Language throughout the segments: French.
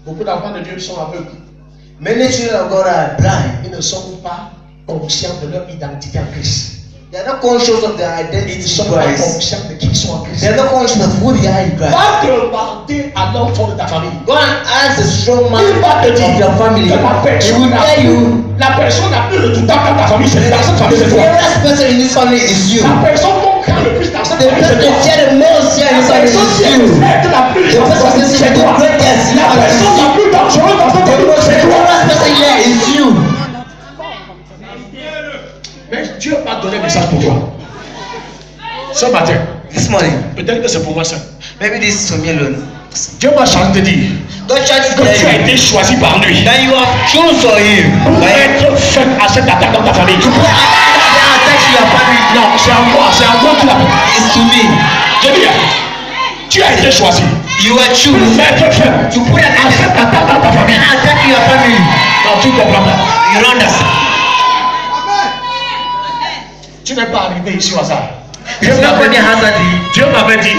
Beaucoup d'enfants de Dieu sont aveugles. Many children of God are blind. Ils ne sont pas conscients de leur identité en Christ. They are not conscious of their Ils identity ne in sont pas Christ. conscients de qui ils sont en Christ. They are not conscious of who they are in Christ. Va demander à l'homme fort de ta famille. Go and ask the strong man Il va te of dire your family. que la He personne will tell you la personne la plus redoutable dans ta famille, c'est dans cette famille, the c'est toi. greatest person in this family is you. La personne qu'on craint le plus dans cette The famille, c'est person toi. fear the most here in this La family personne qui is est you. la plus riche The dans cette person famille, who is c'est the toi. greatest in La our personne la plus dangereuse dans cette famille, c'est The toi. greatest person here is you. Mais Dieu m'a donné un message pour toi. Ce matin, This morning, peut-être que c'est pour moi ça. maybe this is for me alone. Dieu m'a chargé de dire God charge que tu as you été choisi par lui that you have chosen for him. pour Right? être fait à cette attaque dans ta famille. To put an attack to your family. Non, c'est à moi qui l'a fait. It's to me. Je dis, tu as été choisi You are pour chosen être fait to put an à cette attaque dans ta famille. attack to your family. Non, tu ne comprends pas. You don't understand. Tu n'es pas arrivé ici au hasard. It's not only hazardly. Dieu m'avait dit,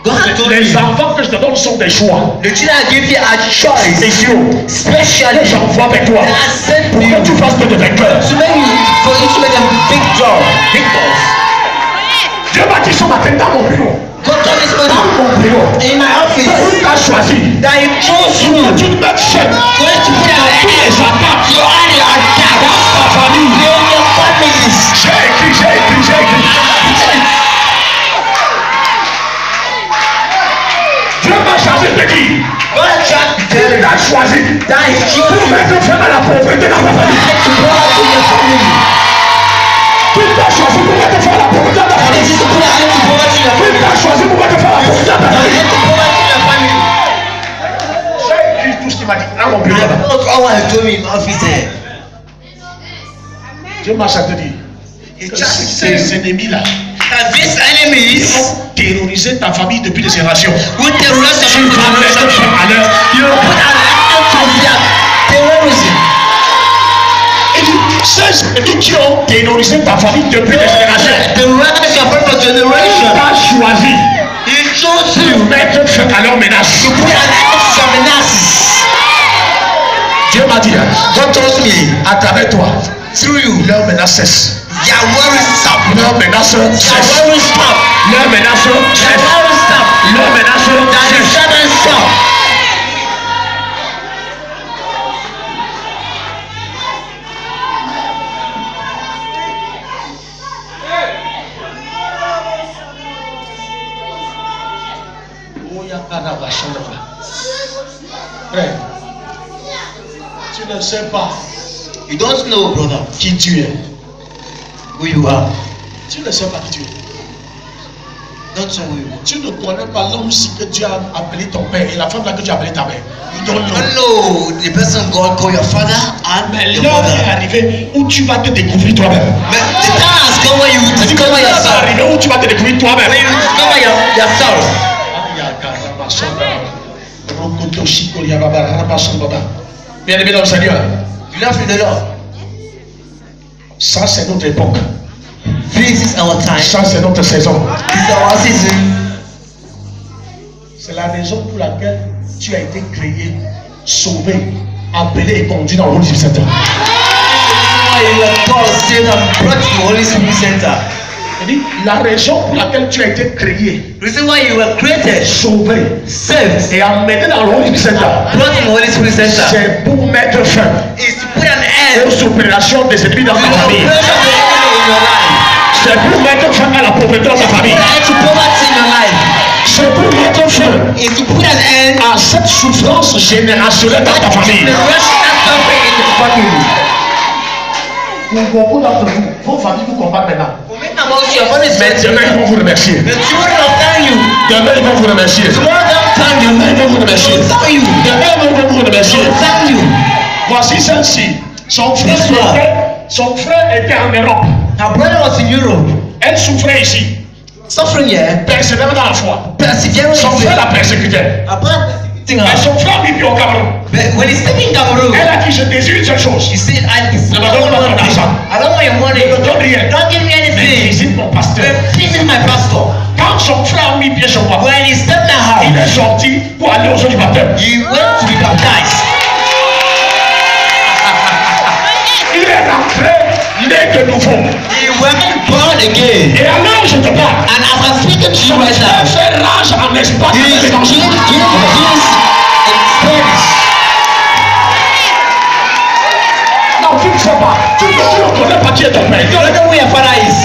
God told les me enfants que je te donne sont des choix. the children I give you a choice. Spéciaux. Specially, J'envoie avec toi. I sent Pour you que tu fasses de vainqueurs. to make you for you to make a big job, big boss. Dieu m'a dit ce matin dans mon bureau. God told me this Dans morning mon bureau. in my office Il t'a choisi. that He chose you Que tu te mettes chef. for you to put an Tous les end attaques. to all your attacks Dans ta famille. in your families. J'ai écrit. Dieu m'a chargé de dire. God tried to Il t'a choisi. that He chose Pour you mettre fin à la pauvreté dans ta famille. to pour out to your family. Il t'a choisi pour mettre fin à la pauvreté dans ta And famille. this is to put an end to poverty in your Il family. t'a choisi pour mettre fin à la pauvreté dans ta An famille. end to poverty in your family. J'ai écrit tout ce qu'il m'a dit dans mon I bureau. là. wrote all what He told me in my office there. Dieu m'a chargé de dire. He que just ces said ennemis-là that these enemies ont terrorisé ta famille depuis des générations. who terrorize Tu your vas mettre family. fin à leur. You put an end to their terrorism. Il dit, ces ennemis qui ont terrorisé ta famille depuis des générations. Terrorize your family for Il generation. t'a choisi He chose pour you mettre fin à leurs menaces. to put an end to your menaces. Dieu m'a dit, God told me à travers toi, through you, leurs menaces cessent. their worries stop. Leurs menaces Their cessent. worries stop. Leurs menaces Their cessent. worries stop. Leurs menaces Their cessent. disturbance stop. Frère, tu ne sais pas You don't know, brother, qui tu es. who you are. Tu ne sais pas qui tu es. Don't know who you are. Tu ne connais pas l'homme aussi que Dieu a appelé ton père et la femme là que tu as appelé ta mère. You don't You know. don't know the person God called your father and Mais your l'heure mother. est arrivée où tu vas te découvrir toi-même. But the time has come when you will C'est-à-dire que discover l'heure est yourself. arrivée où tu vas te découvrir toi-même. When you discover yourself. Bien-aimé dans le Seigneur, Beloved in the Lord, ça c'est notre époque. this is our time. Ça c'est notre saison. This is our season. C'est la raison pour laquelle tu as été créé, sauvé, appelé et conduit dans le Holy Spirit Center. Why you were called, saved, and brought to the Holy Spirit Center. C'est-à-dire, la raison pour laquelle tu as été créé, The reason why you were created, sauvé saved, et amené dans le Holy Spirit Center, brought to the Holy Spirit Center, c'est pour mettre fin is to put an end aux opérations des ennemis dans to ta the famille. operation of the enemy in your life. C'est pour mettre fin à la pauvreté dans ta famille. Put an end to poverty in your life. C'est pour mettre fin Is to put an end à cette souffrance générationnelle dans ta famille. to the rational suffering in your family. Pour beaucoup d'entre vous, vos familles vous combattent maintenant. For many amongst your families, Mais demain, ils vont vous remercier. the children will thank you. Demain, ils vont vous remercier. Tomorrow they'll thank you. Demain, ils vont vous remercier. They'll thank you. Demain, ils vont vous remercier. They'll thank you. Voici celle-ci. Son frère était en Europe. Her brother was in Europe, Elle souffrait ici. suffering here, Persévérant dans la foi. persevering Son in frère faith. la persécutait. Her brother persecuting Et her. son frère vivait au Cameroun. But when he's stepping in Cameroon, Elle a dit, je désire une seule chose. he said, Ne me donne pas ton argent. I don't want your money. Ne me donne rien. Don't give me Mais anything. visite mon pasteur. But visit my my pastor. Quand son frère a mis pied sur moi, When he stepped my il house, est sorti pour aller au jour du baptême. he went to be baptized. Il est rentré, né de nouveau. He went born again. Et alors je te parle. And as I'm speaking to you right now, Fait rage en Espagne. he is in Spanish. Non, tu ne sais pas. Tu ne connais pas qui est ton père. You don't know who your father is.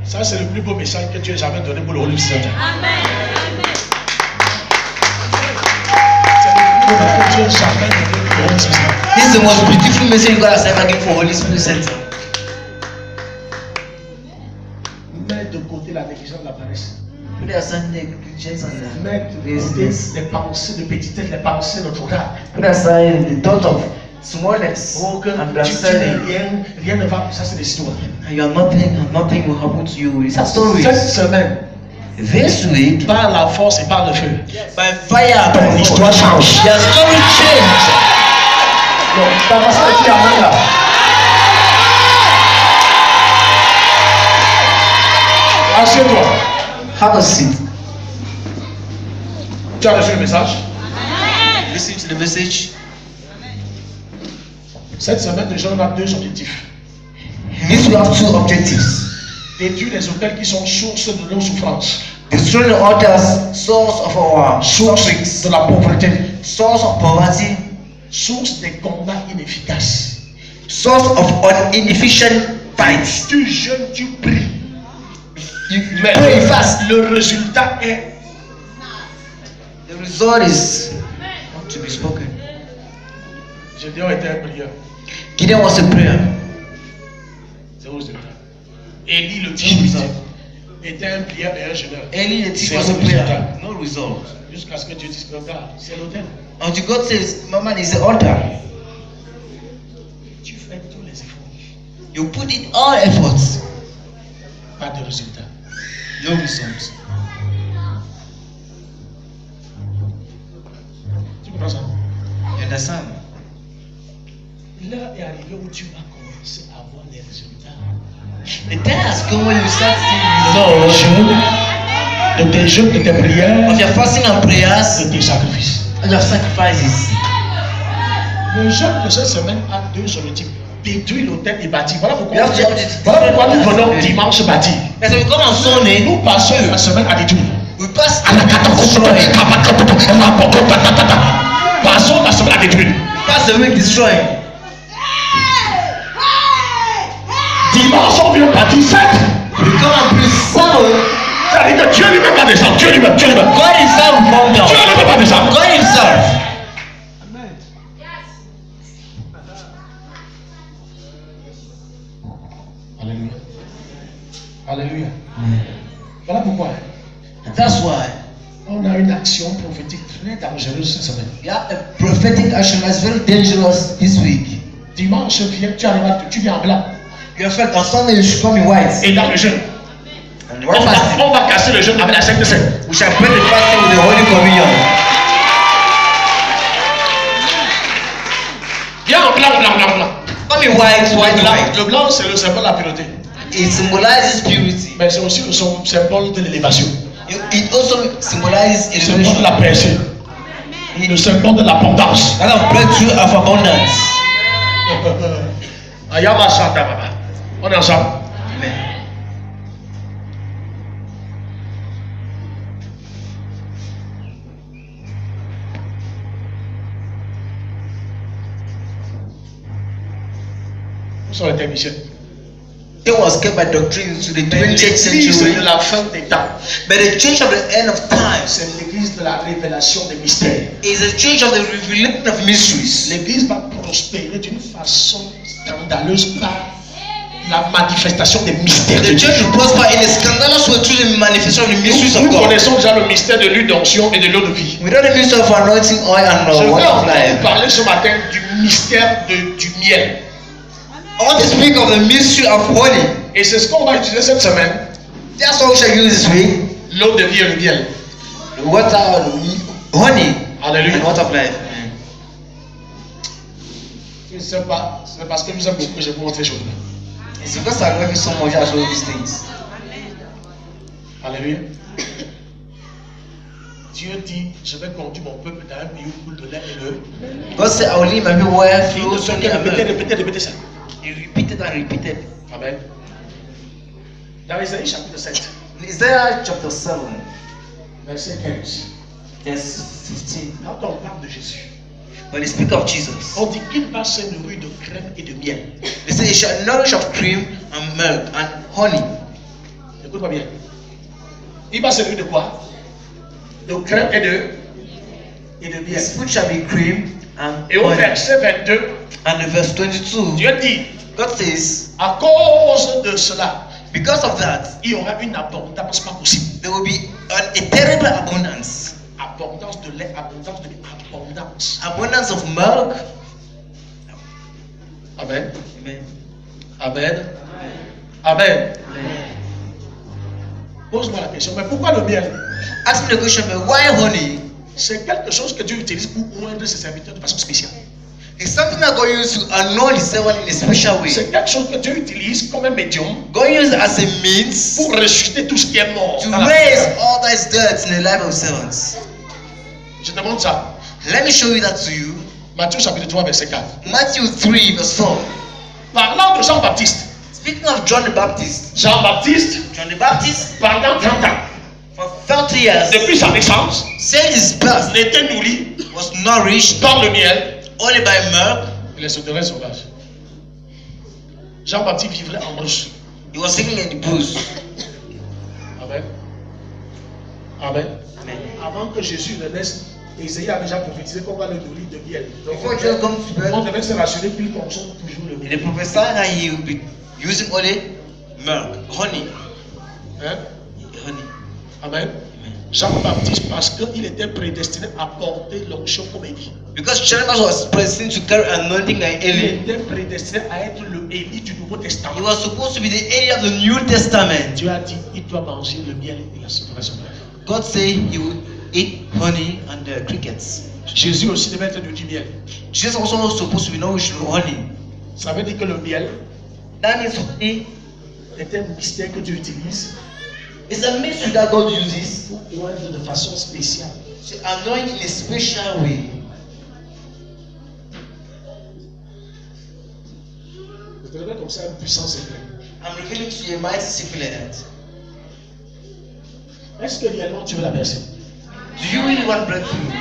Ça, c'est le plus beau message que tu aies jamais donné pour le Holy Spirit. Amen. C'est le plus beau message que tu aies jamais donné pour le Holy Spirit. This is the most beautiful message God has ever given for Holy Spirit Center. Mets de côté la négligence de la paresse. Put aside negligence and Mets de côté laziness. les pensées de petitesse, les pensées de trop tard. Put aside the thought of smallness Oh, que and tu backsliding. rien ne va. Ça, c'est des histoires. And you are nothing will happen to you. It's a story. Cette semaine, This week, par la force et par le feu, by fire, ton by histoire change. your story changed. Donc, ta façon de dire amen là. Assieds-toi. Have a seat. Tu as reçu le message. Listen to the message. Cette semaine, déjà, on a deux objectifs. This we have two objectives. Détruire les hôtels qui sont source de nos souffrances, Destroy the altars, source of our source sufferings, de la pauvreté, source of poverty, source des combats inefficaces. source of inefficient fights. Tu jeûnes, tu pries. You Mais pray fast. le résultat est The result is not to be spoken. Gédéon était un prieur. Gideon was a prayer. C'est au résultat. Élie le Tishbite était un prieur et un jeûneur. Eli the thief C'est was a le prayer. résultat. No result. Jusqu'à ce que Dieu dise que regarde, c'est l'autel. Until God says, Mama is the altar. Tu fais tous les efforts. You put in all efforts. Pas de résultat. No result. Tu comprends ça? You understand? L'heure est arrivée où tu vas commencer à avoir des résultats. The time has come when you start seeing Non, results de tes jeûnes, de tes prières, of your fasting and prayers de tes sacrifices. and your sacrifices. Le jeûne de cette semaine a deux objectifs. Détruire l'autel et bâtir. Voilà pourquoi, You have to objective. voilà pourquoi nous venons dimanche bâtir. And so we come on Sunday, Nous passons la semaine à détruire. we pass À la destroy. Passons la semaine à détruire. Pass the week destroy. Dimanche, on vient bâtir 7. We come and pray Sunday. C'est-à-dire que Dieu lui-même va descendre. Dieu lui-même. God himself will come down. Dieu lui-même va descendre. God himself. Alléluia. Alléluia. Voilà pourquoi And that's why on a une action prophétique très dangereuse cette semaine. we have a prophetic action that's very dangerous this week. Dimanche vient, tu viens en blanc. You have felt on Sunday you should come in white. Et dans le jeûne, And we're fasting. on va casser le jeûne avec la Sainte Seine. We shall break the fasting with the Holy Communion. Viens en blanc, blanc, blanc, blanc. Come in white, white, white. Le blanc, c'est le symbole de la pureté. It symbolizes purity. Mais c'est aussi le symbole de l'élévation. It also symbolizes Le symbole de elevation. la percée. Le symbole de l'abondance. Kind of breakthrough of abundance. Ayama Santa Baba. On est ensemble. Amen. Où sont les techniciens? It was kept by doctrine to the 20th L'église century. de la fin des temps. But the church of the end of times C'est l'église de la révélation des mystères. is a church of the revelation of mysteries. L'église va prospérer d'une façon scandaleuse par la manifestation des mystères de The Dieu. church will prosper in a scandalous way through the manifestation of the mysteries of Nous God. connaissons déjà le mystère de l'huile d'onction et de l'eau de vie. Without the mystery of anointing oil and Je water of vais life. vous parler ce matin du mystère du miel. I want to speak of the mystery of honey. Et c'est ce qu'on va utiliser cette semaine. That's what we shall use this week. L'eau de vie et le miel. The water, honey, Alléluia. and water of life. Je ne sais pas, c'est parce que nous sommes beaucoup que je vous montrer les choses. It's because I love you so much I show you these things. Alléluia. Dieu dit, je vais conduire mon peuple dans un pays où coule de lait et le. God said, I will lead my people where flows only a milk. Répétez ça. He repeated and repeated. Amen. Dans Isaïe chapitre 7, In Isaiah chapter 7, verset 15. verse 15, Quand on parle de Jésus, when they speak of Jesus, on dit qu'il va se nourrir de crème et de miel. they say he shall nourish of cream and milk and honey. Écoute-moi bien. Il va se nourrir de quoi? De crème et de miel. His food shall be cream and Et au honey. verset 22, And in verse 22, Dieu dit, God says, à cause de cela, because of that, il y aura une abondance pas possible. there will be a terrible abundance. Abondance de lait, abondance de abondance. Abundance of milk. Amen. Amen. Amen. Amen. Pose-moi la question, mais pourquoi le miel? Ask me the question, but why honey? C'est quelque chose que Dieu utilise pour oindre ses serviteurs de façon spéciale. It's something that God uses to anoint his servant in a special way. C'est quelque chose que Dieu utilise comme un médium God uses it as a means pour ressusciter tout ce qui est mort. to dans la raise terre. all that is dead in the life of servants. Je te montre ça. Let me show you that to you. Matthieu chapitre 3 verset 4. Matthew 3 verse 4. Parlant de Jean-Baptiste. Speaking of John the Baptist, Jean-Baptiste, John the Baptist pendant 30 ans, for 30 years, depuis sa naissance, since his birth, n'était nourri was nourished par le miel only by milk. et les sauterelles sauvages. Jean-Baptiste vivrait en brousse. He was singing in the blues. Amen. Amen. Amen. Avant que Jésus ne naisse, Isaïe a déjà prophétisé qu'on va le nourrir de miel. Donc Before Jesus comes to on birth, devait se rassurer qu'il consomme toujours le miel. they prophesied that he will be using only milk, honey. Hein? Honey. Amen. Amen. Jean-Baptiste, parce qu'il était prédestiné à porter l'onction comme Élie. Because John the Baptist was predestined to carry anointing like Il Eli. était prédestiné à être le Élie du Nouveau He Testament. was supposed to be the Eli of the New Testament. Dieu a dit, il doit manger le miel et la sauterelle sauvage. God said he would eat honey and the crickets. Jésus aussi devait être du miel. Jesus also was supposed to be nourished with honey. Ça veut dire que le miel That means honey est un mystère que Dieu utilise is a mystery that God uses pour oindre de façon spéciale. to anoint in a special way. Je te révèle comme ça une puissance secrète. I'm revealing to you a mighty secret like that. Est-ce que réellement tu veux la percer? Do you really want breakthrough?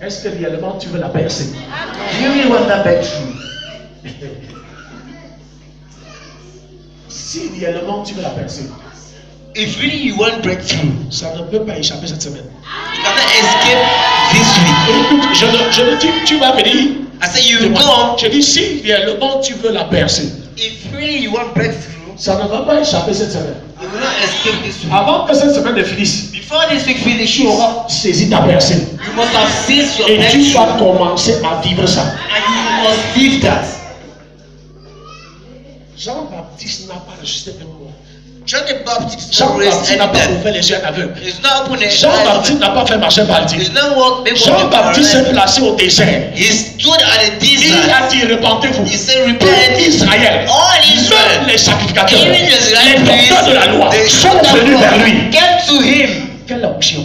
Est-ce que réellement tu veux la percer? Do you really want that breakthrough? Si réellement tu veux la percer, If really you want breakthrough, ça ne peut pas échapper cette semaine. you cannot escape this week. Écoute, je ne dis, tu vas venir. I say you go. Je dis, si réellement tu veux la percer, If really you want breakthrough, ça ne va pas échapper cette semaine. you will not escape this week. Avant que cette semaine ne finisse, Before this week finishes, tu auras saisi ta percée. you must have seized your Et tu vas breakthrough commencer à vivre ça. and you must live that. Jean-Baptiste n'a pas ressuscité un mort. John the Baptist Jean-Baptiste n'a pas dead. ouvert les yeux à l'aveugle. He's not open his Jean-Baptiste eyes. n'a pas fait marcher parti. He's not walk. Jean-Baptiste s'est placé au désert. He stood at the Il desert. a dit, repentez-vous. He said, Tout repent. Israël, All Israel, même les sacrificateurs, even the Israeli les docteurs de la loi, priests, sont venus vers lui. came to him. Quelle onction!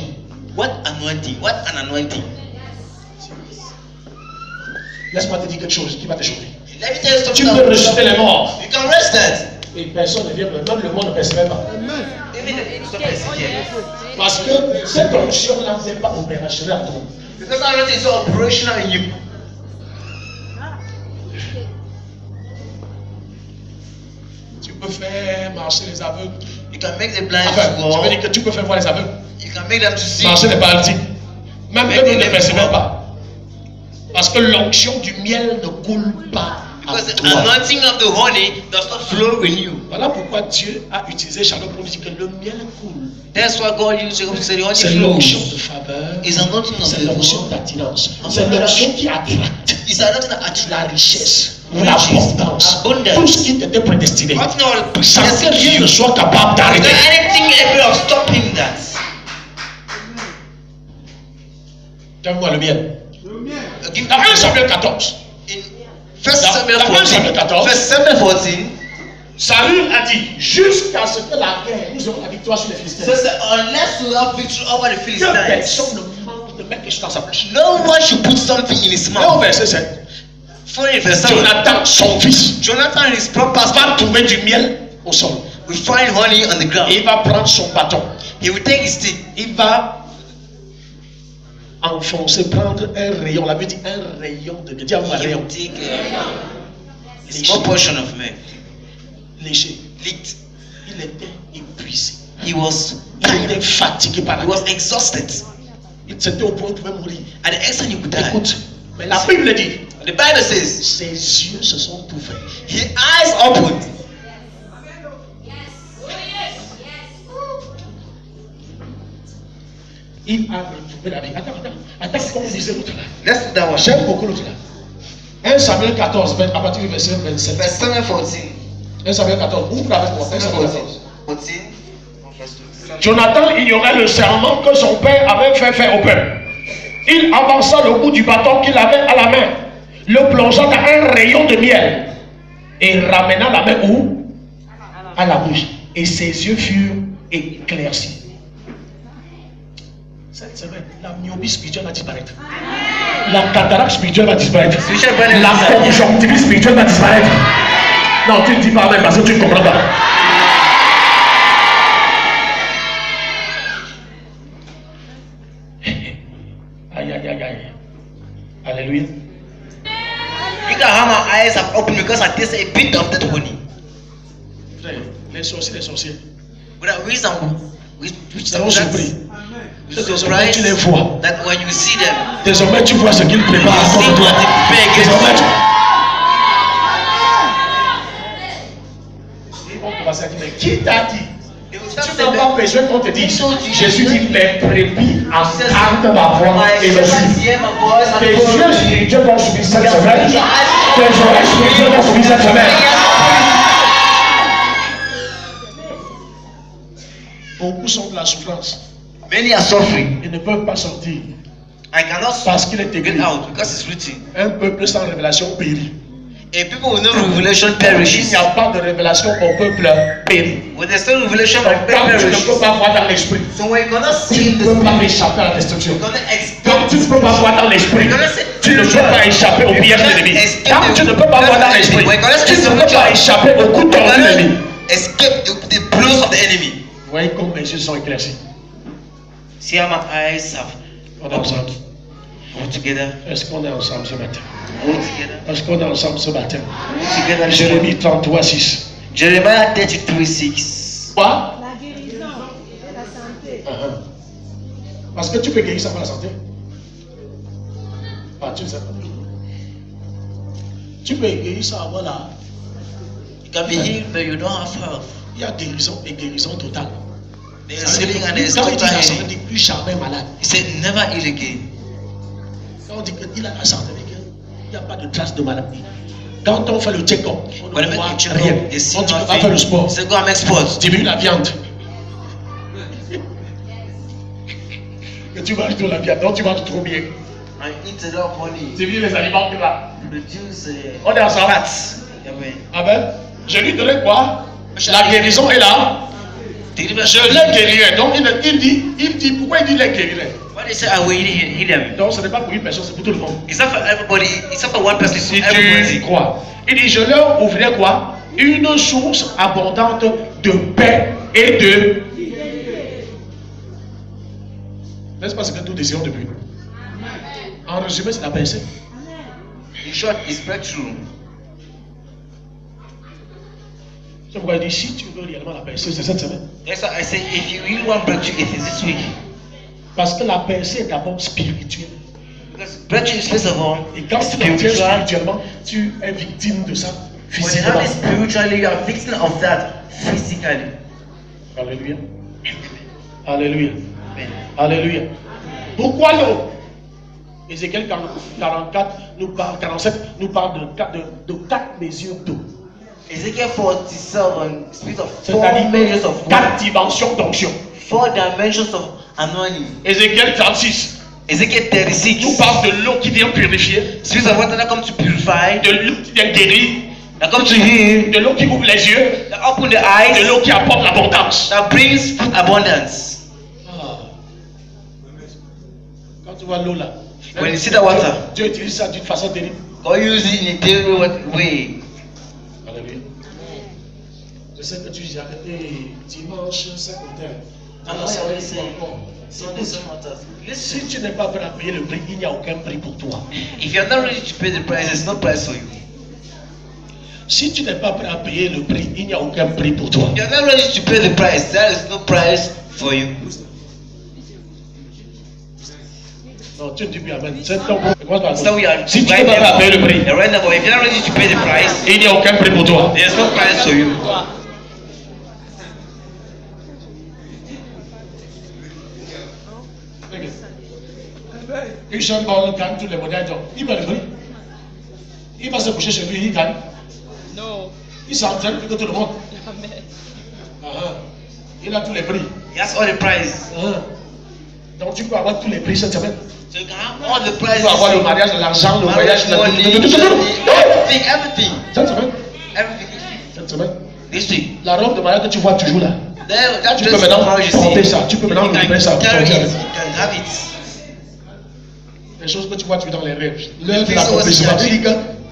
What anointing? What an anointing! Laisse-moi te dire quelque chose qui va te chauffer. Let me tell you Tu something. peux ressusciter les morts. You can rest that. Et personne ne vient, même le monde ne percevait pas. Even if stop here. Parce que cette onction-là n'est pas opérationnelle à toi. Because that anointing is so operational in you. Tu peux faire marcher les aveugles. You can make the blind Enfin, to je veux walk. dire que tu peux faire voir les aveugles. You can make them to see. Marcher les paralytiques. Même Mais eux il ne est percevaient fort. pas. Parce que l'onction du miel ne coule pas à Because the toi. anointing of the honey does not flow in you. Voilà pourquoi Dieu a utilisé Shalom pour dire que le miel coule. That's why God used Jacob to say the honey C'est l'onction de flows. faveur. It's anointing of C'est the l'onction Lord. d'attirance. C'est l'onction qui attracte It's anointing that attracts la richesse, riches, l'abondance, abundance. tout ce qui t'était prédestiné. What now? Sans que rien ne soit capable Is d'arrêter. there anything able of stopping that? Donne-moi le miel. Give Dans 1 Samuel 14, in First Samuel Dans 1 Samuel 14, First Samuel 14. Saül a dit, jusqu'à ce que la guerre, nous aurons la victoire sur les Philistins. So unless we have victory over the Que Philistines, personne ne mange de mettre quelque chose dans sa bouche. no one should put something in his Et au mouth. verset 7, For in verse 7, Jonathan, son fils, Jonathan and his purpose va trouver du miel au sol. will find honey on the ground. Et il va prendre son bâton. He will take his stick. Il va enfoncer, prendre un rayon. On l'avait dit un rayon de Dieu. Dis un He rayon. will take a small portion of milk. Léché. Licked. Il était épuisé. He was Il tired. était fatigué par la He was exhausted. Il s'était au point où il pouvait mourir. At the extent he could die. Écoute, mais la Bible dit, The Bible says, ses yeux se sont ouverts. his eyes opened. Il a retrouvé la vie. Attends, comme on disait l'autre là. Let's do that one. J'aime beaucoup l'autre là. 1 Samuel 14, à partir du verset 27. Verse 7, 14. 1 Samuel 14, ouvre avec moi. 1 Samuel 14. 14. Jonathan ignorait le serment que son père avait fait faire au peuple. Il avança le bout du bâton qu'il avait à la main, le plongea dans un rayon de miel et ramena la main où? À la bouche. Et ses yeux furent éclaircis. Cette semaine, la myopie spirituelle va disparaître. La cataracte spirituelle va disparaître. La conjonctivite spirituelle va disparaître. Non, tu ne dis pas même parce que tu ne comprends pas. Aïe, aïe, aïe, aïe. Alléluia. Look at how my eyes have opened because I tasted a bit of that honey. Frère, les sorciers. Without reason, which Nous avons surpris. Désormais, tu les surprised vois. that when you see them, Désormais, tu vois ce qu'ils préparent à see contre toi. what they prepare against Désormais, you. ils vont commencer à dire, mais qui t'a dit? They will Tu start n'as saying pas that besoin qu'on te dise. Jésus dit, les brebis entendent ma voix my et me servants suivent. hear my voice and Tes follow yeux me. spirituels vont subir cette semaine. Tes oreilles spirituelles vont subir cette semaine. Beaucoup sont de la souffrance. Many are suffering. Ils ne peuvent pas sortir I cannot parce qu'il est écrit. get out because it's written. Un peuple sans révélation périt. A people with no revelation Il perishes. n'y a pas de révélation au peuple périt. When there's no revelation, my Donc, quand tu ne peux perish. pas voir dans l'esprit, So when you cannot tu see ne the peux pas spirit, échapper à la destruction. you cannot Quand tu ne expect. peux pas voir dans l'esprit, tu ne peux pas échapper au piège de l'ennemi. Quand tu ne peux pas voir dans l'esprit, tu ne peux pas échapper au coup de You l'ennemi. cannot escape the blows of the enemy. Vous voyez comme mes yeux sont éclaircis. See how my eyes have On est ensemble. all together. Est-ce qu'on est ensemble ce matin? All together. Est-ce qu'on est ensemble ce matin? All together. Jérémie 33, 6. Jeremiah 33:6. Quoi? La guérison et la santé. Parce que tu peux guérir ça pour la santé. Ah, tu ne sais pas. Tu peux guérir ça, voilà. You can be healed, but you don't have health. Il y a guérison et guérison totale. There's healing and there's Quand il dit total la santé, healing. il dit plus jamais malade. He said, never heal again. Quand on dit qu'il a la santé, il n'y a pas de trace de maladie. Quand on fait le check-up, on ne Whenever voit you check rien. up, they see On dit qu'on va nothing. faire le sport. Say, go and make sports. Diminue la viande. Que tu manges de la viande, donc tu manges trop bien. And eat a lot of honey. Diminue les aliments que là. Reduce On est ensemble. fats. Amen. Amen. Je lui donnais quoi? La guérison est là. Je l'ai guéri. Donc il dit, pourquoi il dit les guérirai? When they say, I will heal them, Donc ce n'est pas pour une personne, c'est pour tout le monde. it's not for everybody. It's not for one person. It's Si for tu everybody. crois. Il dit, je leur ouvrirai quoi? Une source abondante de paix et de... N'est-ce pas ce que nous désirons depuis? En résumé, c'est la pensée. In short, it's breakthrough. C'est pourquoi il dit, si tu veux réellement la pensée, c'est cette semaine. That's why I say, if you really want breakthrough, it is this week. Parce que la pensée est d'abord spirituelle. Because breakthrough is first of all Et quand tu l'obtiens spiritual. spirituellement, tu es victime de ça When you physiquement. have it spiritually, you are victim of that physically. Alléluia. Alléluia. Amen. Alléluia. Pourquoi l'eau? Ézéchiel 44 nous parle, 47 nous parle de 4 mesures d'eau. Ezekiel 47 speaks of 4 C'est-à-dire measures of 4 water, dimensions d'onction. 4 dimensions of anointing. Ézéchiel 36 Ezekiel 36. Nous parle de l'eau qui vient purifier, Speaks of water that comes to purify, de l'eau qui vient guérir, that comes to heal, de l'eau qui ouvre les yeux, that open the de eyes, l'eau qui apporte l'abondance. that brings abundance. Quand tu vois l'eau là, When you see the water, Dieu utilise ça d'une façon terrible. God uses it in a terrible way. Alléluia. Je sais que tu dis, dimanche, c'est auteur. Si tu n'es pas prêt à payer le prix, il n'y a aucun prix pour toi. If you're not ready to pay the price, there's no price for you. Si tu n'es pas prêt à payer le prix, il n'y a aucun prix pour toi. If you're not ready to pay the price, there is no price for you. Non, tu ne dis plus amen. C'est ton bon. So we are Si tu n'es pas prêt à payer le prix, right now, if you're not ready to pay the price, il n'y a aucun prix pour toi. there's no price for you. Une seule bonne gagne tous les modèles. Il va le prix. Il va se coucher chez lui, il gagne. Non. Il s'entraîne plus que tout le monde. Amen. Il a tous les prix. He has all the price. Donc tu peux avoir tous les prix cette semaine. So you can have all the Tu prices. peux avoir le mariage, l'argent, le voyage, everything. Cette semaine. Everything. Cette semaine. This week. La robe de mariage que tu vois toujours là. There, that Tu peux dress maintenant tomorrow you porter see. ça. Tu peux maintenant You can livrer ça. carry it. sortir. You can have it. Les choses que tu vois dans les rêves. L'œuvre de l'accomplissement. Tu dis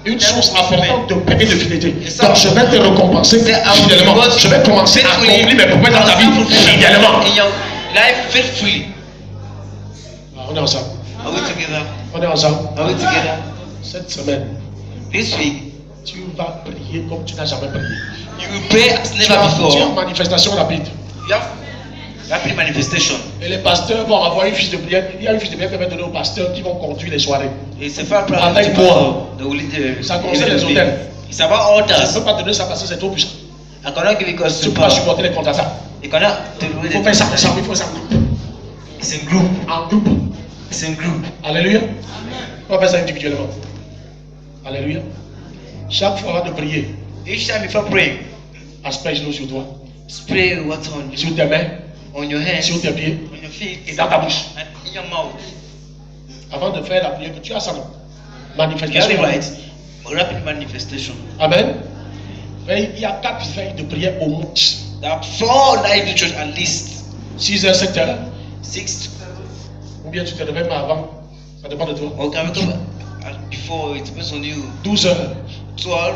qu'une source importante de paix et de fidélité. Donc je vais te récompenser fidèlement. Je vais commencer à accomplir mes promesses dans ta vie fidèlement. In your life faithfully. On est ensemble. Are we together? On est ensemble. Are we together? Cette semaine, This week, tu vas prier comme tu n'as jamais prié. you will pray as Tu never as une before. manifestation rapide. You have rapid manifestation. Et les pasteurs vont avoir une fiche de prière. Il y a une fiche de prière qui va donner aux pasteurs qui vont conduire les soirées. It's a far Avec moi. Ça concerne les hôtels. It's about Je ne altars. peux pas donner ça parce que c'est trop puissant. I cannot give it because Tu ne it's peux pas power. supporter les contre-attaques. You cannot do Il faut faire ça ensemble. Il faut ça It's in group. en groupe. It's in group. Alléluia. On va faire ça individuellement. Alléluia. Chaque fois avant de prier, Each time before praying, asperge l'eau sur toi, spray water on you, sur tes mains, on your hands, sur tes pieds on your feet, et dans ta bouche. and in your mouth. Avant de faire la prière que tu as ça, non? You have Manifestation. it right. Rapid manifestation. Amen. Mais il y a 4 veilles de prière au moins. There are 4 night rituals at least. 6 heures, 7 heures. 6 Ou bien tu te réveilles pas avant. Ça dépend de toi. or can we come before, it depends on you. 12 heures. 12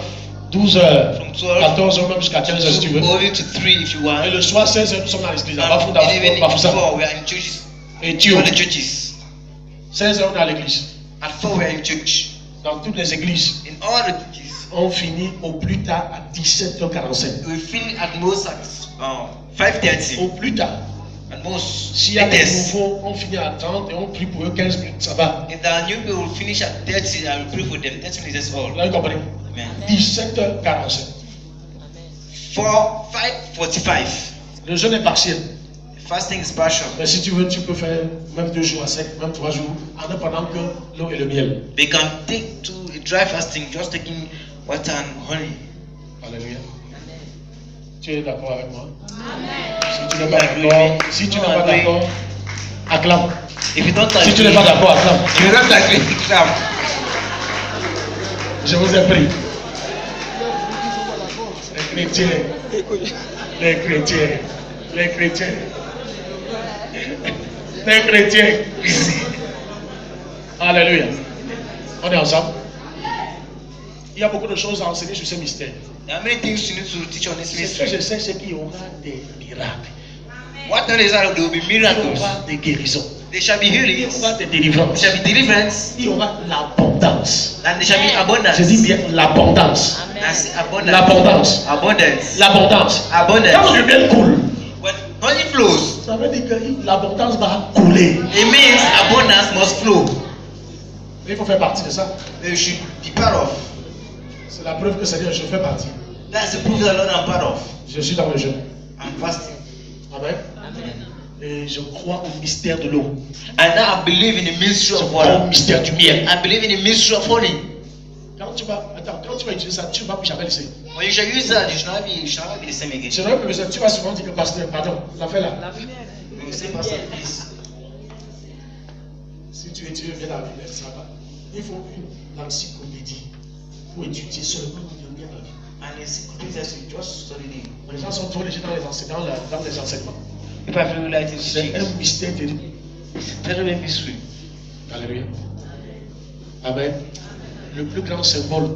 12 heures. from 12 14 heures même jusqu'à 15 heures si tu veux. going to 3 if you want. Et le soir, 16 heures, nous sommes dans l'église. And even Bafoussa. 4 we are in churches. Et All Thio. the churches. 16 heures, on est à l'église. At 4 we are in church. Dans toutes les églises, In all the churches. on finit au plus tard à 17h45. We finish at most at 5:30. Au plus tard. At most. S'il y a des latest. nouveaux, on finit à 30 et on prie pour eux 15 minutes, ça va. If there are new people, we'll finish at 30 and we'll pray for them. 30 minutes, that's all. Vous avez compris? Amen. 17h45. 5:45. Le jeûne est partiel. Fasting is partial. Mais si tu veux, tu peux faire même 2 jours à sec, même 3 jours, en attendant que l'eau et le miel. They can take to a dry fasting, just taking water and honey. Alléluia. Tu es d'accord avec moi? Si tu n'es pas d'accord, si tu n'es pas d'accord, acclame. If you don't Si tu agree, n'es pas d'accord, acclame. if you don't agree, clap. Je vous ai pris. Les chrétiens, les chrétiens, les chrétiens, les chrétiens. Alléluia. On est ensemble. Il y a beaucoup de choses à enseigner sur ce mystère. There are many things you need to teach on this Ce que mystery. je sais, c'est qu'il y aura des miracles. What there is, there will be Il y miracles. aura des guérisons. There shall be Il y healings. aura des There délivrances. shall be deliverance. Il y aura l'abondance. And there shall be abundance. Je dis bien l'abondance. That's abundance. L'abondance. Abundance. L'abondance. Quand Abundance. le miel coule, When money flows, ça veut dire que l'abondance va couler. it means abundance must flow. Il faut faire partie de ça. You should be part of. C'est la preuve que Seigneur, je fais partie. That's the proof that Lord I'm part of. Je suis dans le jeûne. I'm fasting. Amen. Et je crois au mystère de l'eau. And now I believe in the mystery Je of crois au water. mystère du miel. I believe in the mystery of honey. Quand tu vas utiliser ça, tu ne vas plus jamais laisser. When you shall use that, you shall not be the same again. Je n'aurais plus besoin. Tu vas souvent dire que pasteur, pardon, la fais là. You will say, Pastor, please. Si Si tu étudies bien la Bible, ça va. Il faut une encyclopédie pour étudier seulement bien la Bible. And encyclopedia you just study it. Les gens sont trop légers dans les enseignements. People are very light in C'est teaching. un mystère terrible. It's very, very mystery. Alléluia. Amen. Le plus grand symbole,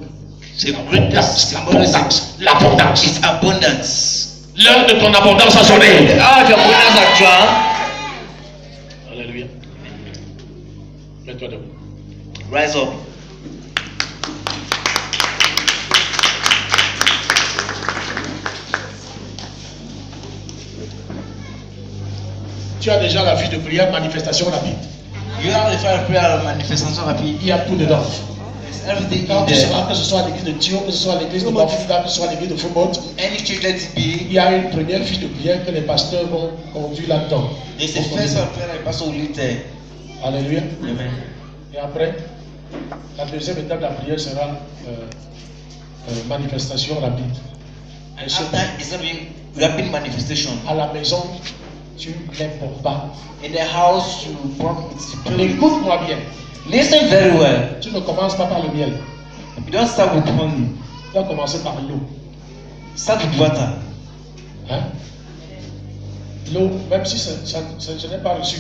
The greatest l'abondance. L'abondance. is abundance. L'heure de ton abondance a sonné. The hour of your abundance are drawn. Alléluia. Mets-toi debout. Rise up. Tu as déjà la vie de prière, manifestation rapide. You have the fire of prayer manifestation rapide. Il y a tout dedans. There's everything Quand in tu there. seras, que ce soit à l'église de Dieu, que ce soit à l'église de Bafouka, que ce soit à l'église de Foucault, Any church let it be. il y a une première vie de prière que les pasteurs vont conduire là-dedans. There's a first fire of prayer that the pastor will lead there. Alléluia. Amen. Et après, la deuxième étape de la prière sera manifestation rapide. And after it's going to be rapid manifestation. À la maison, tu n'importes pas. In the house, you pray. Écoute-moi bien. Listen very well. Tu ne commences pas par le miel. You don't start with honey. Tu vas commencer par l'eau. Start with water. Hein? L'eau, même si je n'ai pas reçu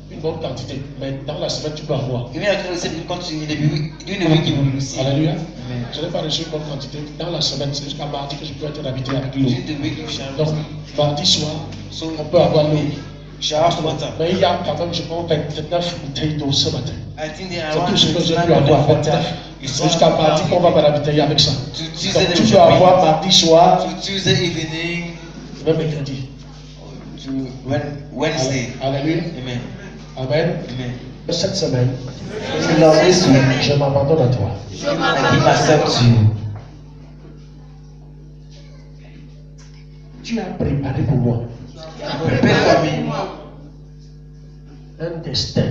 une bonne quantité, mais dans la semaine, tu peux avoir. Even if you receive in continue during the week, you will receive. Alléluia. Amen. Je n'ai pas reçu une bonne quantité. Dans la semaine, c'est jusqu'à mardi que je peux être habité avec l'eau. During the week, you shall Donc, mardi soir, on peut avoir l'eau. you shall have water. Mais il y a quand même, je pense, 29 bouteilles d'eau ce matin. I think there are C'est around tout ce que j'ai 29 pu avoir. water. 29. It's C'est jusqu'à mardi qu'on va me ravitailler avec ça. To Tuesday, Donc, they tu will peux shall avoir be. mardi soir, To Tuesday evening. même mercredi. To Wednesday. Alléluia. Amen. Amen. Amen. Cette semaine, Lord, this week, je m'abandonne à toi. I give myself to you. Tu as préparé pour moi Prepare for me un destin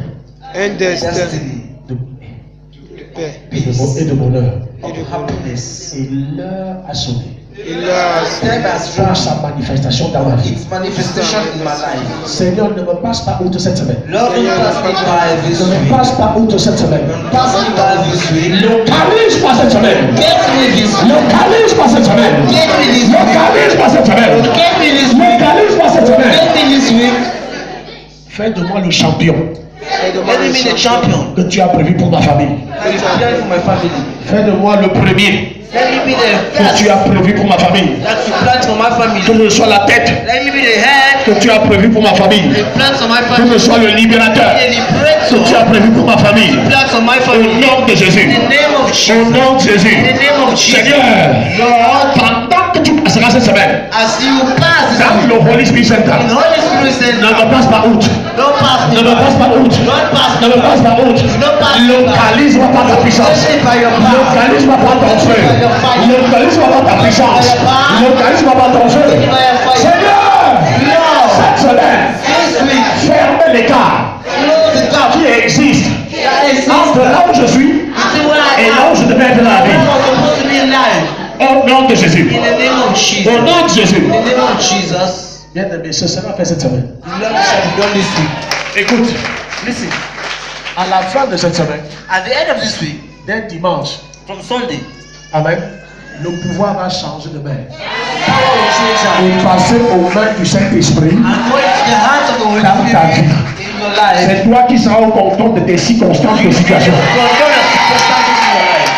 Un destin destiny de de paix et de bonheur. of happiness. Et l'heure a sonné et là, Time has pour come. sa manifestation dans ma vie. Its manifestation in my life. Seigneur, ne me passe pas outre cette semaine. Lord, don't pass me by this Ne me week. passe pas outre cette semaine. Don't pass me by this week. Localise-moi cette semaine. Get me this week. Localise-moi cette semaine. Get me this week. Localise-moi cette semaine. Get me this week. Localise-moi cette semaine. Get me this week. Fais de moi le champion Let me be the champion. que tu as prévu pour ma famille. That is prepared for my family. Fais de moi le premier Let me be the que tu first as prévu pour ma famille. that you plant for my family. Que je sois la tête Let me be the head que tu as prévu pour ma famille. that you plant for my Que family. je sois le libérateur The que tu liberator as prévu pour ma famille. plant for my Au family. nom de Jésus. In the name of Au Jesus. nom de Jésus. In the name of Jesus. Seigneur, Lord, pendant que tu passeras cette semaine as you pass dans le Holy Spirit Center, in Holy Spirit ne Center, me passe pas outre. don't pass me Ne me passe by. pas outre. Don't pass Ne me me by. passe pas outre. Don't pass me by. Localise-moi par ta puissance. Send me by your power. Localise-moi par ton feu. Localise-moi par ta puissance. Localise-moi par ton feu. Seigneur, Lord, cette semaine, this week, ferme l'écart close the gap. qui existe That is entre là où je suis You see where I et là où am? je devais être dans la Where vie. I was supposed to be in life. Au nom de Jésus. In the name of Jesus. Au nom de Jésus. In the name of Jesus. Bien aimé, ce sera fait cette semaine. The Lord shall be done this week. Écoute, Listen, à la fin de cette semaine, at the end of this week, dès dimanche, from Sunday, amen, le pouvoir va changer de main power will change et passer aux mains du Saint-Esprit. and go into the hands of the Holy Dans ta vie. Spirit in your life. C'est toi qui seras au contrôle de tes circonstances et situations. Control the circumstances in your life.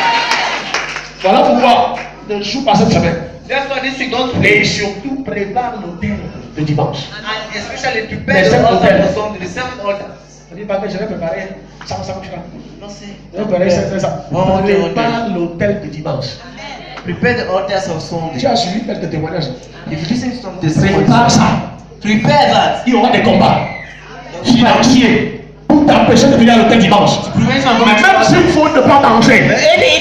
Voilà pourquoi ne joue pas cette semaine. That's why this week don't Et play. surtout, prépare l'autel de dimanche. And especially Les prepare the sept altar hôtels. for Sunday, the seventh altar. Ne dis pas que je vais préparer 100 francs. Don't say. Je vais préparer 700. Prépare l'autel de dimanche. Prepare the altars of Tu Sunday. as suivi quelques témoignages. If you listen to some testimonies, Prépare ça. prepare that. Il y aura des combats financiers pour t'empêcher de venir à l'hôtel dimanche. Prevent some Mais même s'il faut ne pas manger,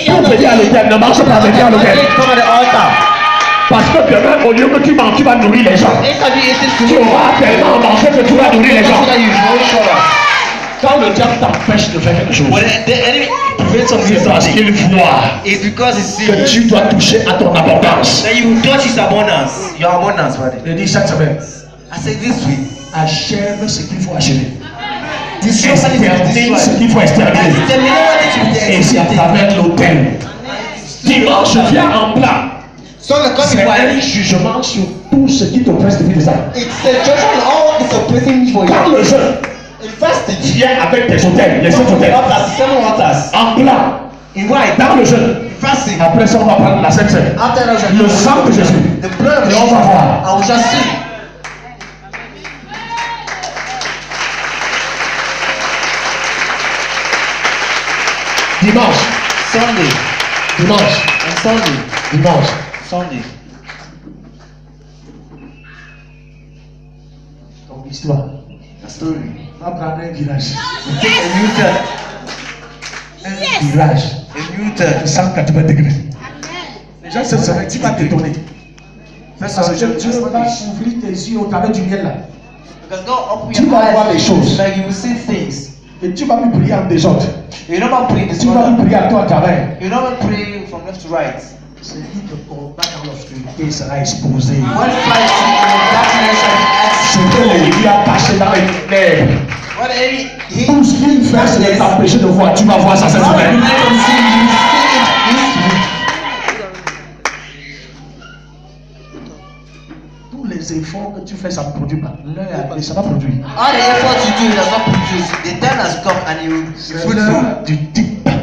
pour venir à l'hôtel, ne mange pas venir à l'hôtel. come at the altar. Parce que demain, au lieu que tu manges, tu vas nourrir les gens. Instead of you eating Tu food, auras tellement mangé que tu vas nourrir les gens. so that you don't show up. Quand le diable t'empêche de faire quelque chose, When the enemy prevents some c'est parce something, qu'il voit it's because he sees que tu dois toucher à ton abondance. that you touch his abundance. Your abundance, buddy. Je dis chaque semaine, I say this week, achève ce qu'il faut achever. extermine ce qu'il faut exterminer. Et c'est à travers l'autel. Dimanche vient en plat. So the C'est coming un one, jugement sur tout ce qui t'oppresse depuis des années. it's a judgment on all this oppressing me for Quand you. le jeûne In fasting, vient avec tes autels, les 7 autels, seven altars. en plat, In white, dans le jeûne, in fasting, après ça on va prendre la Sainte Seine, after that, le sang de Jésus, the blood of et on va voir. I will just see. Dimanche, Sunday, dimanche, and Sunday, dimanche. Sunday. Ton histoire A story. va prendre un virage. You take a new turn. Un virage A new de turn. 180 degrés. Les gens se seraient, tu vas t'étonner. First Parce of que all, Dieu va ouvrir tes yeux au travers du miel là. because God open Tu your vas voir les eyes, choses. like you will see things. Et tu vas plus prier en désordre. You don't want to pray this Tu vas one. plus prier à toi à travers. You don't want to pray from left to right. Celui qui te combat dans l'obscurité sera exposé. One fight in darkness Ce shall be que exposed. l'ennemi a caché dans les ténèbres. What the enemy he Tout ce qu'il fait, c'est de t'empêcher de voir. Tu vas voir ça cette God semaine. prevent from seeing you see it this week. Tous les efforts que tu fais, ça ne produit pas. L'heure, ça va produire. All the effort you do does not produce. The time has come and you C'est fruitful. l'heure du tic-tac.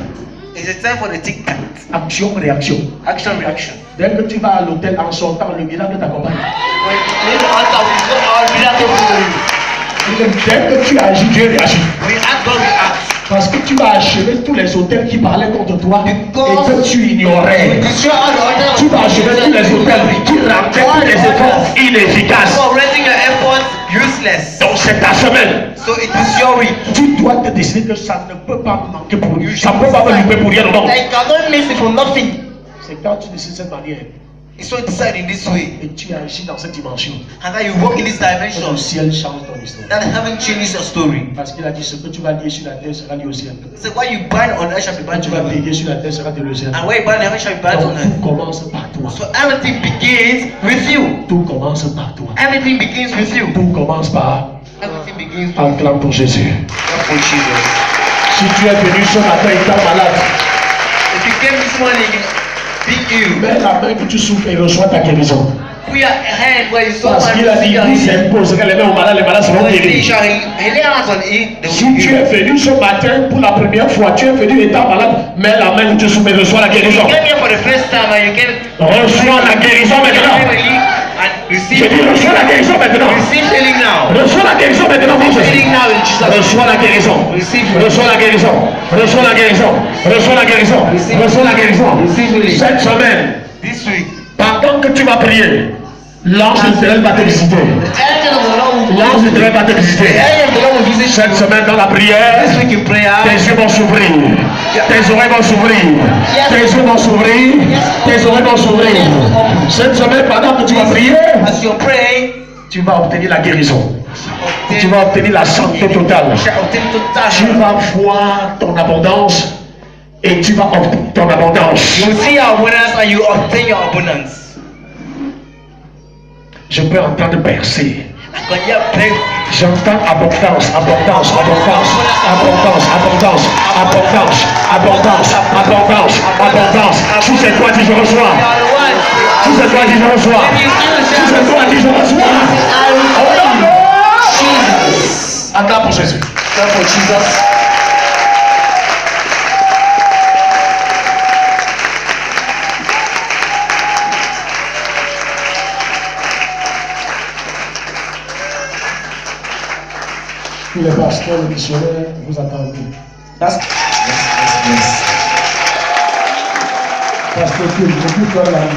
It's a time for the tic tac. Action, réaction. Action, reaction. Dès que tu vas à l'hôtel en sortant, le miracle t'accompagne. When you leave the altar, we go our miracle follow you. Dès que tu agis, Dieu réagit. When you act, God will act. Parce que tu vas achever tous les hôtels qui parlaient contre toi et que tu We ignorais. destroy all the altars. Tu vas achever tous les hôtels qui rendaient tous les efforts inefficaces. For raising your efforts useless. Donc c'est ta semaine. So it is your week. Tu dois te décider que ça ne peut pas manquer pour lui. Ça ne peut pas me louper pour rien. Non. Like, cannot miss it for nothing. C'est quand tu décides de cette manière It's so decided in this way. et tu agis dans cette dimension And then you walk in this que le dimension. ciel change ton histoire. That heaven changes your story. Parce qu'il a dit ce que tu vas lier sur la terre sera lié au ciel. So what you bind on earth shall be Quand bound tu to vas heaven. payer sur la terre sera de le ciel. And where you bind on heaven shall be bound Donc on earth. tout commence par toi. So everything begins with you. Tout commence par toi. Everything begins with you. Tout commence par Everything begins with un clan pour Jésus. for Jesus. Si tu es venu ce matin étant malade, If you came this morning, being you, mets la main que tu souffres et reçois ta guérison. put your hand where you saw Parce qu'il a dit, il s'impose les mains aux malades, les malades seront guéris. He lay hands on it, they Si will tu heal. es venu ce matin pour la première fois, tu es venu étant malade, mets la main où tu souffres et reçois la guérison. You came here for the first time and you came Reçois la guérison maintenant. and Je receive dis, reçois la guérison maintenant. receive healing now. Reçois la guérison maintenant, mon Jésus. Healing now in Jesus' name. Reçois la guérison. Receive Reçois la guérison. Reçois la guérison. Reçois la guérison. Reçois la guérison. Receive healing. Cette semaine, This week, pendant que tu vas prier, l'ange de l'Éternel va te visiter. the angel of the Lord will L'ange de l'Éternel va te visiter. the angel of the Lord will visit Cette you. semaine dans la prière, This week in prayer, tes yeux vont s'ouvrir, tes oreilles vont s'ouvrir, tes yeux vont s'ouvrir, tes oreilles vont s'ouvrir. Cette semaine, pendant que tu vas prier, as you're praying, tu vas obtenir la guérison. Tu obtain, vas obtenir la santé totale. shall obtain Tu total. vas voir ton abondance et tu vas obtenir ton abondance. You will see your abundance and you obtain your abundance. Je peux entendre percer. I can hear prayer. J'entends abondance, abondance, abondance, abondance, abondance, abondance, abondance, abondance, abondance. Si c'est toi, dis je reçois. Si c'est toi, dis je reçois. Si c'est toi, dis je reçois. Au nom de Jesus. Acclame pour Jésus. Clap for Jesus. Tous les pasteurs, les missionnaires, vous attendez. That's yes. Pasteur, tu es la nouvelle.